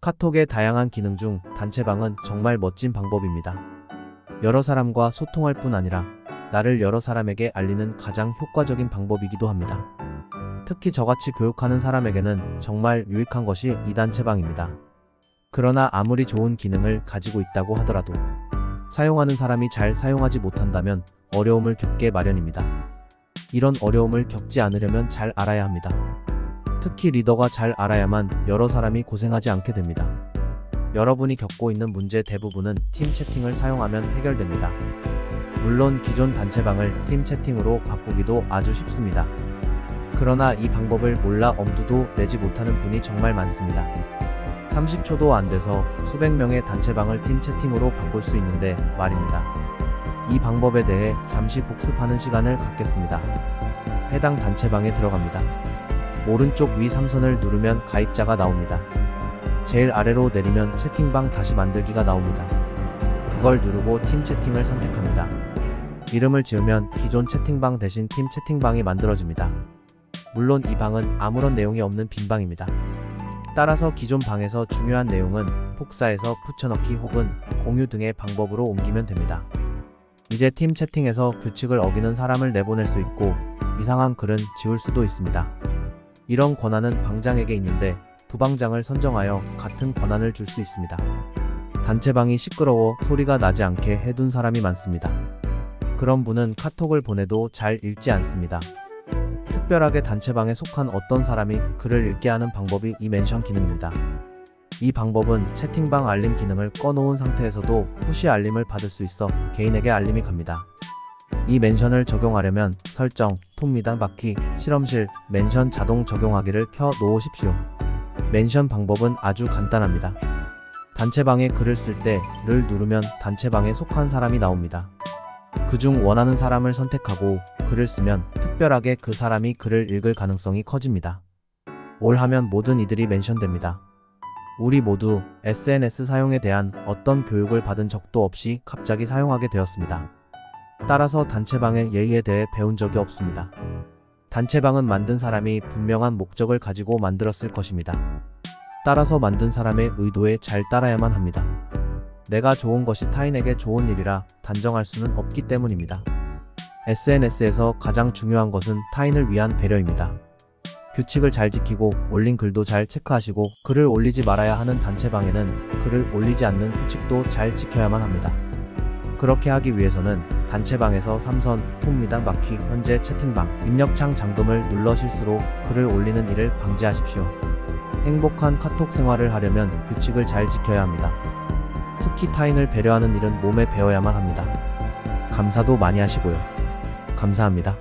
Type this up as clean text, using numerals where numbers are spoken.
카톡의 다양한 기능 중 단체방은 정말 멋진 방법입니다. 여러 사람과 소통할 뿐 아니라 나를 여러 사람에게 알리는 가장 효과적인 방법이기도 합니다. 특히 저같이 교육하는 사람에게는 정말 유익한 것이 이 단체방입니다. 그러나 아무리 좋은 기능을 가지고 있다고 하더라도 사용하는 사람이 잘 사용하지 못한다면 어려움을 겪게 마련입니다. 이런 어려움을 겪지 않으려면 잘 알아야 합니다. 특히 리더가 잘 알아야만 여러 사람이 고생하지 않게 됩니다. 여러분이 겪고 있는 문제 대부분은 팀 채팅을 사용하면 해결됩니다. 물론 기존 단체방을 팀 채팅으로 바꾸기도 아주 쉽습니다. 그러나 이 방법을 몰라 엄두도 내지 못하는 분이 정말 많습니다. 30초도 안 돼서 수백 명의 단체방을 팀 채팅으로 바꿀 수 있는데 말입니다. 이 방법에 대해 잠시 복습하는 시간을 갖겠습니다. 해당 단체방에 들어갑니다. 오른쪽 위 3선을 누르면 가입자가 나옵니다. 제일 아래로 내리면 채팅방 다시 만들기가 나옵니다. 그걸 누르고 팀 채팅을 선택합니다. 이름을 지으면 기존 채팅방 대신 팀 채팅방이 만들어집니다. 물론 이 방은 아무런 내용이 없는 빈 방입니다. 따라서 기존 방에서 중요한 내용은 복사해서 붙여넣기 혹은 공유 등의 방법으로 옮기면 됩니다. 이제 팀 채팅에서 규칙을 어기는 사람을 내보낼 수 있고 이상한 글은 지울 수도 있습니다. 이런 권한은 방장에게 있는데 부방장을 선정하여 같은 권한을 줄 수 있습니다. 단체방이 시끄러워 소리가 나지 않게 해둔 사람이 많습니다. 그런 분은 카톡을 보내도 잘 읽지 않습니다. 특별하게 단체방에 속한 어떤 사람이 글을 읽게 하는 방법이 이 멘션 기능입니다. 이 방법은 채팅방 알림 기능을 꺼놓은 상태에서도 푸시 알림을 받을 수 있어 개인에게 알림이 갑니다. 이 멘션을 적용하려면 설정, 톱미단 받기, 실험실, 멘션 자동 적용하기를 켜 놓으십시오. 멘션 방법은 아주 간단합니다. 단체방에 글을 쓸 때를 누르면 단체방에 속한 사람이 나옵니다. 그중 원하는 사람을 선택하고 글을 쓰면 특별하게 그 사람이 글을 읽을 가능성이 커집니다. 올 하면 모든 이들이 멘션됩니다. 우리 모두 SNS 사용에 대한 어떤 교육을 받은 적도 없이 갑자기 사용하게 되었습니다. 따라서 단체방의 예의에 대해 배운 적이 없습니다. 단체방은 만든 사람이 분명한 목적을 가지고 만들었을 것입니다. 따라서 만든 사람의 의도에 잘 따라야만 합니다. 내가 좋은 것이 타인에게 좋은 일이라 단정할 수는 없기 때문입니다. SNS에서 가장 중요한 것은 타인을 위한 배려입니다. 규칙을 잘 지키고 올린 글도 잘 체크하시고 글을 올리지 말아야 하는 단체방에는 글을 올리지 않는 규칙도 잘 지켜야만 합니다. 그렇게 하기 위해서는 단체방에서 3선, 톱미단 받기, 현재 채팅방, 입력창 잠금을 눌러 실수로 글을 올리는 일을 방지하십시오. 행복한 카톡 생활을 하려면 규칙을 잘 지켜야 합니다. 특히 타인을 배려하는 일은 몸에 배어야만 합니다. 감사도 많이 하시고요. 감사합니다.